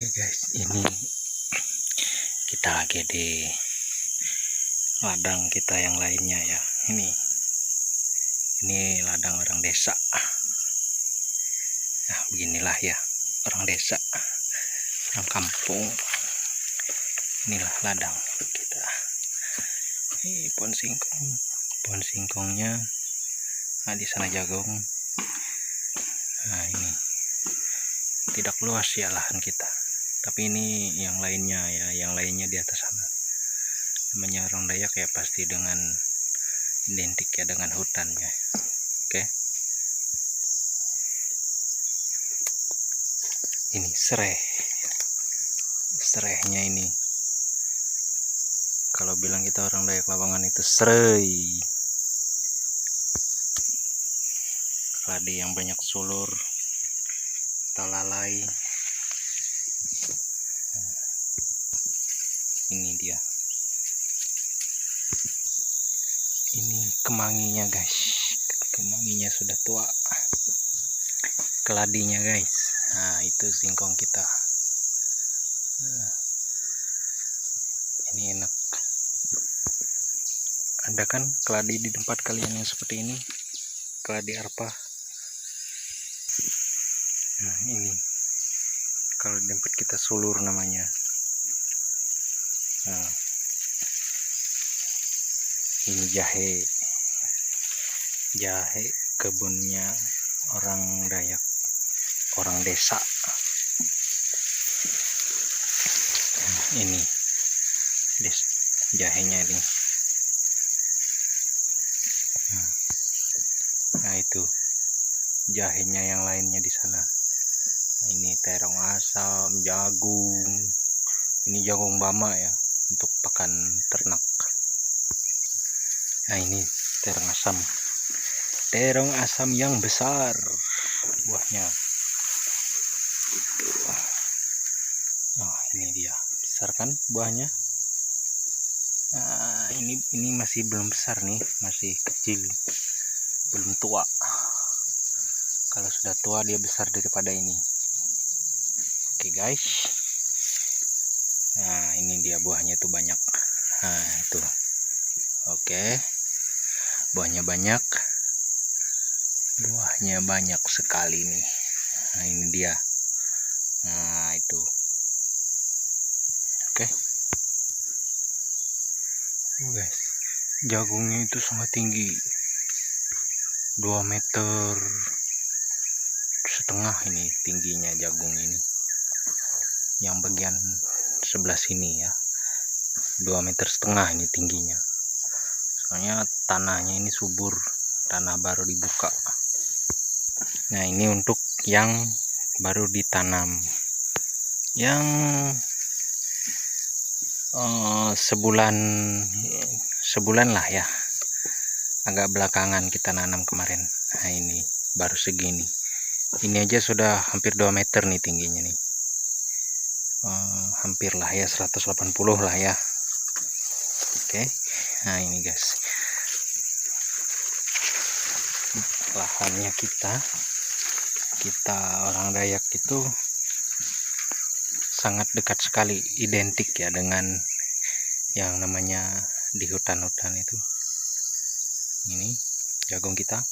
Guys, ini kita lagi di ladang kita yang lainnya ya. Ini ladang orang desa. Nah, beginilah ya orang desa, orang kampung. Inilah ladang kita. Ini pohon singkongnya. Nah, di sana jagung. Nah, ini tidak luas ya lahan kita. Tapi ini yang lainnya ya, yang lainnya di atas sana. Namanya orang Dayak ya, pasti dengan identik ya dengan hutannya. Oke. Ini serehnya ini. Kalau bilang kita orang Dayak Labangan itu serei. Keladi yang banyak sulur, talalai. Ini dia. Ini kemanginya guys. Kemanginya sudah tua. Keladinya guys. Nah, itu singkong kita. Ini enak. Ada kan keladi di tempat kalian yang seperti ini? Keladi arpa. Nah, ini kalau di tempat kita sulur namanya. Nah, ini jahe kebunnya orang Dayak, orang desa. Nah, ini jahenya ini. Nah, itu jahenya yang lainnya di sana. Nah, ini terong asam, jagung. Ini jagung bama ya, untuk pakan ternak. Nah, ini terong asam yang besar buahnya. Nah, ini dia, besar kan buahnya. Nah, ini masih belum besar nih, masih kecil, belum tua. Kalau sudah tua dia besar daripada ini. Oke guys. Nah, ini dia buahnya tuh banyak. Nah, itu. Oke. Buahnya banyak sekali nih. Nah, ini dia. Nah, itu. Oke. Guys, jagungnya itu sangat tinggi, 2,5 meter ini tingginya jagung ini. Yang bagian sebelah sini ya, 2,5 meter ini tingginya. Soalnya tanahnya ini subur, tanah baru dibuka. Nah, ini untuk yang baru ditanam, yang sebulan lah ya, agak belakangan kita nanam kemarin. Nah, ini baru segini. Ini aja sudah hampir 2 meter nih tingginya nih. Hampir lah ya, 180 lah ya. Oke. Nah, ini guys, lahannya kita orang Dayak itu sangat dekat sekali, identik ya dengan yang namanya di hutan-hutan itu. Ini jagung kita.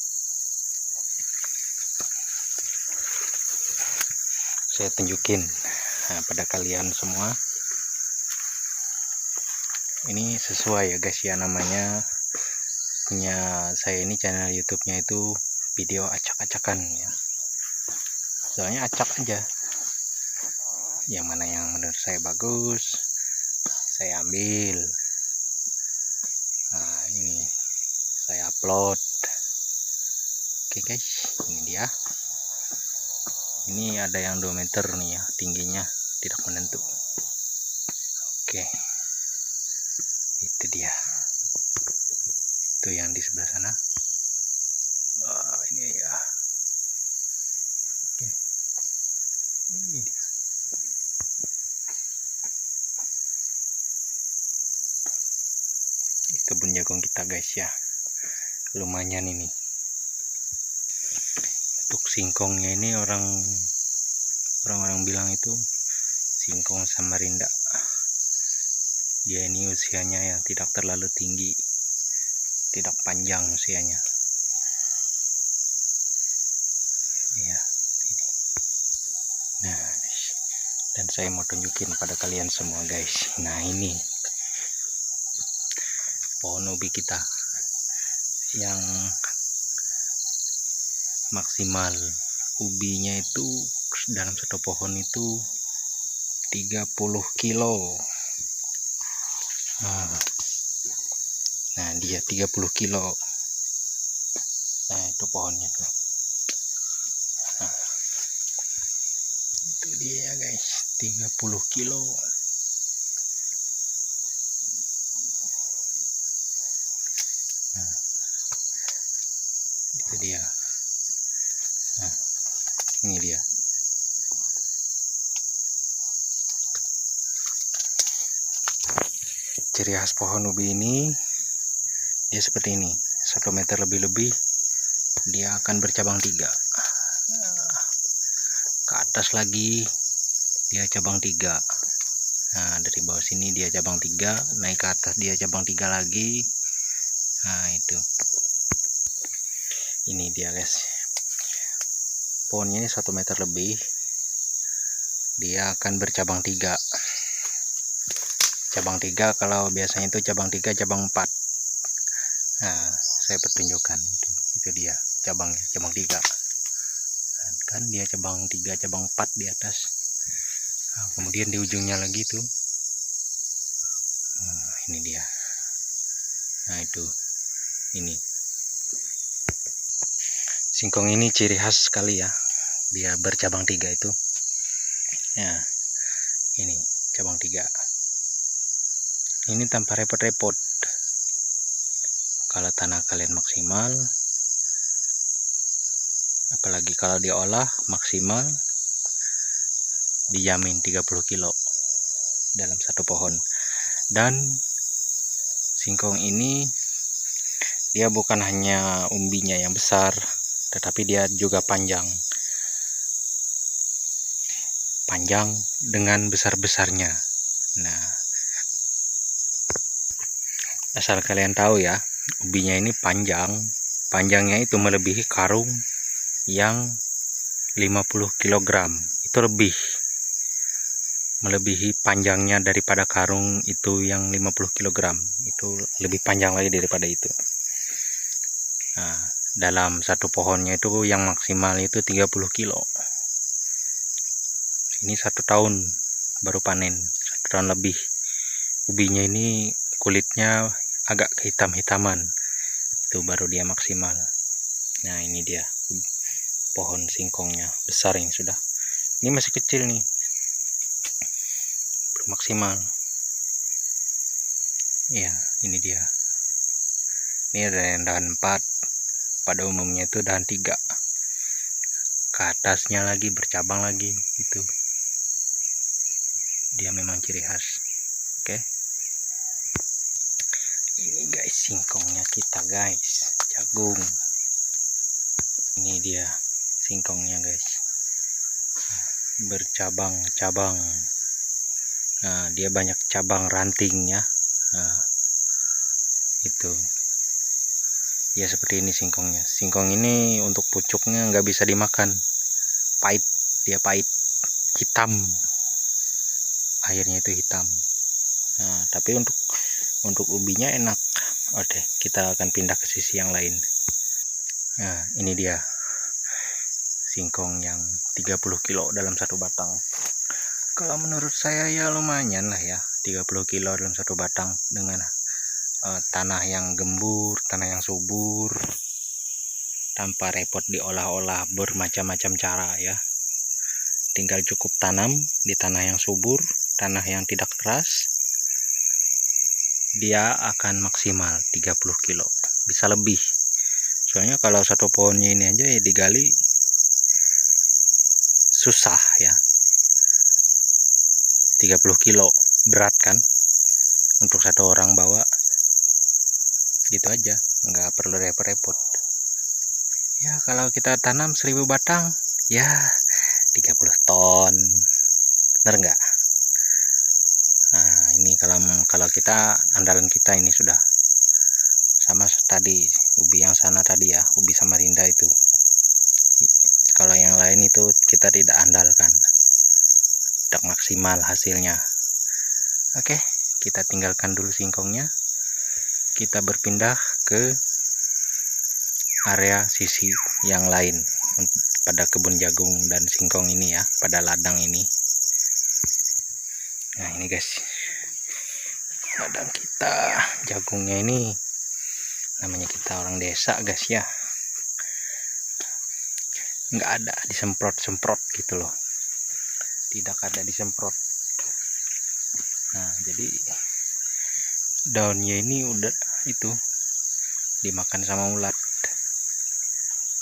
Saya tunjukin pada kalian semua. Ini sesuai ya guys ya, namanya punya saya ini channel YouTube-nya itu video acak-acakan ya. Soalnya acak aja. Yang mana yang menurut saya bagus, saya ambil. Nah, ini saya upload. Oke guys, ini dia. Ini ada yang 2 meter nih ya tingginya, tidak menentu. Oke, itu dia. Itu yang di sebelah sana. Ini ya. Oke, ini dia. Kebun jagung kita guys ya, lumayan ini. Untuk singkongnya ini orang bilang itu singkong Samarinda. Dia ini usianya yang tidak terlalu tinggi, tidak panjang usianya. Ya, ini. Nah, dan saya mau tunjukin pada kalian semua guys. Nah, ini pohon ubi kita yang maksimal ubinya itu dalam satu pohon itu 30 kilo. Nah, dia 30 kilo. Nah, itu pohonnya tuh. Nah, itu dia guys, 30 kilo. Nah, itu dia. Nah, ini dia. Ciri khas pohon ubi ini, dia seperti ini. 1 meter lebih-lebih, dia akan bercabang 3. Ke atas lagi, dia cabang 3. Nah, dari bawah sini dia cabang 3, naik ke atas dia cabang 3 lagi. Nah, itu. Ini dia guys. Pohonnya ini 1 meter lebih. Dia akan bercabang 3. Cabang 3, kalau biasanya itu cabang 3, cabang 4. Nah, saya pertunjukkan itu dia cabang 3. Nah, kan dia cabang 3, cabang 4 di atas. Nah, kemudian di ujungnya lagi tuh. Nah, ini dia. Nah, itu. Ini. Singkong ini ciri khas sekali ya. Dia bercabang 3 itu. Ya. Ini cabang 3. Ini tanpa repot-repot. Kalau tanah kalian maksimal, apalagi kalau diolah maksimal, dijamin 30 kilo dalam satu pohon. Dan singkong ini dia bukan hanya umbinya yang besar, tetapi dia juga panjang dengan besar-besarnya. Nah, asal kalian tahu ya, ubinya ini panjangnya itu melebihi karung yang 50 kg. Itu melebihi panjangnya daripada karung itu yang 50 kg. Itu lebih panjang lagi daripada itu. Nah, dalam satu pohonnya itu yang maksimal itu 30 kilo. Ini 1 tahun baru panen, 1 tahun lebih. Ubinya ini kulitnya agak kehitam-hitaman, itu baru dia maksimal. Nah, ini dia pohon singkongnya, besar ini sudah. Ini masih kecil nih, belum maksimal. Ya, ini dia. Ini ada yang dahan 4, pada umumnya itu dahan 3. Ke atasnya lagi bercabang lagi, itu dia memang ciri khas. Oke. Ini guys, singkongnya kita guys, jagung. Ini dia singkongnya guys, bercabang-cabang. Nah, dia banyak cabang rantingnya. Nah, itu ya seperti ini singkongnya. Singkong ini untuk pucuknya nggak bisa dimakan, pahit, dia pahit, hitam, airnya itu hitam. Nah, tapi untuk ubinya enak. Oke, kita akan pindah ke sisi yang lain. Nah, ini dia singkong yang 30 kilo dalam satu batang. Kalau menurut saya ya lumayan lah ya, 30 kilo dalam satu batang dengan tanah yang gembur, tanah yang subur, tanpa repot diolah-olah bermacam-macam cara ya. Tinggal cukup tanam di tanah yang subur, tanah yang tidak keras, dia akan maksimal 30 kilo, bisa lebih. Soalnya kalau satu pohonnya ini aja ya digali susah ya, 30 kilo berat kan untuk satu orang bawa. Gitu aja, nggak perlu repot-repot ya. Kalau kita tanam 1000 batang ya 30 ton, bener nggak? ini kalau kita andalan kita ini sudah sama tadi ubi yang sana tadi ya, ubi Samarinda itu. Kalau yang lain itu kita tidak andalkan, tidak maksimal hasilnya. Oke, kita tinggalkan dulu singkongnya, kita berpindah ke area sisi yang lain pada kebun jagung dan singkong ini ya, pada ladang ini. Nah ini guys, ladang kita jagungnya ini, namanya kita orang desa guys ya, nggak ada disemprot-semprot gitu loh, tidak ada disemprot. Nah jadi daunnya ini udah itu dimakan sama ulat.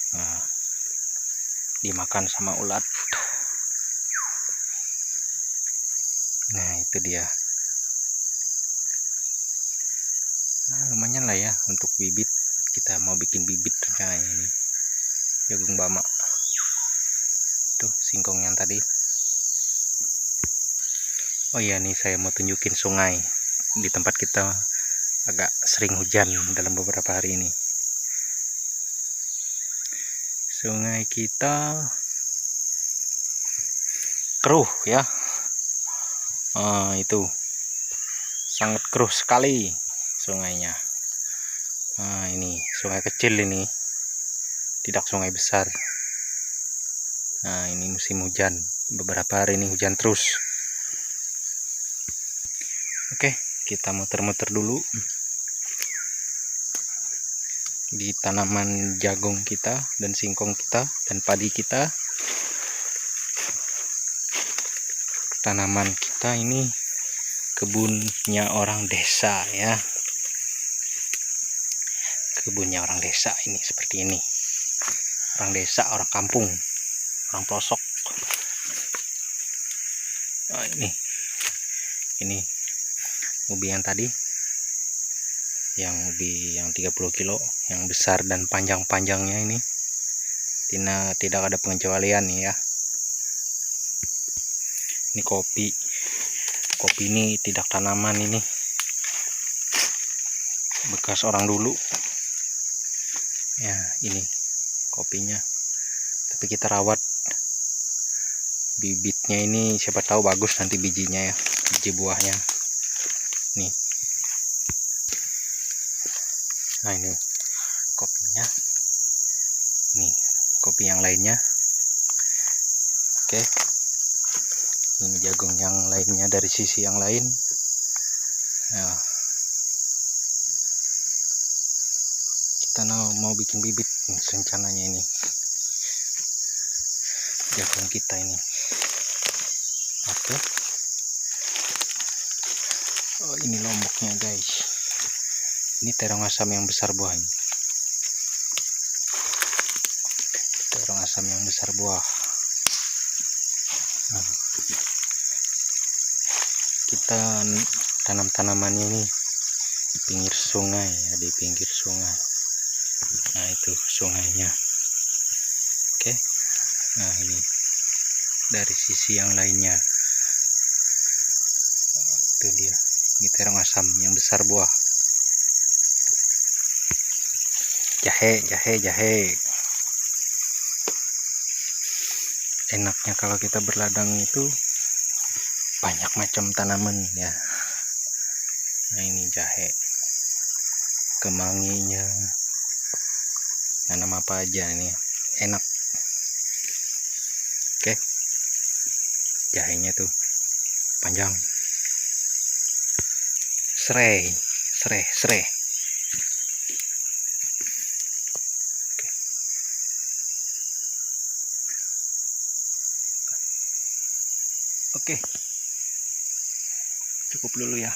Nah, dimakan sama ulat. Nah itu dia. Nah, lumayan lah ya untuk bibit, kita mau bikin bibit rencananya ini jagung bama. Tuh singkong yang tadi. Oh iya nih, saya mau tunjukin sungai di tempat kita agak sering hujan dalam beberapa hari ini. Sungai kita keruh ya. Itu sangat keruh sekali sungainya. Nah ini sungai kecil ini, tidak sungai besar. Nah ini musim hujan, beberapa hari ini hujan terus. Oke, kita muter-muter dulu di tanaman jagung kita dan singkong kita dan padi kita. Tanaman kita ini kebunnya orang desa ya, kebunnya orang desa ini seperti ini. Orang desa, orang kampung, orang pelosok. Nah, ini ubi yang tadi, yang ubi yang 30 kilo yang besar dan panjang-panjangnya ini tidak ada pengecualian nih ya. Ini kopi ini tidak tanaman, ini bekas orang dulu ya. Ini kopinya, tapi kita rawat bibitnya ini, siapa tahu bagus nanti bijinya ya, biji buahnya nih. Nah ini kopinya, nih kopi yang lainnya. Oke, ini jagung yang lainnya dari sisi yang lain. Nah, kita mau bikin bibit rencananya ini jagung kita ini. Oke. Oh ini lomboknya guys, ini terong asam yang besar buahnya, terong asam yang besar buah. Nah, kita tanam tanamannya ini di pinggir sungai ya, di pinggir sungai. Nah itu sungainya. Oke, nah ini dari sisi yang lainnya, itu dia, ini terong asam yang besar buah. Jahe enaknya kalau kita berladang itu banyak macam tanaman ya. Nah ini jahe, kemanginya, nanam apa aja ini enak. Oke, jahenya tuh panjang. Serai. Oke, cukup dulu ya.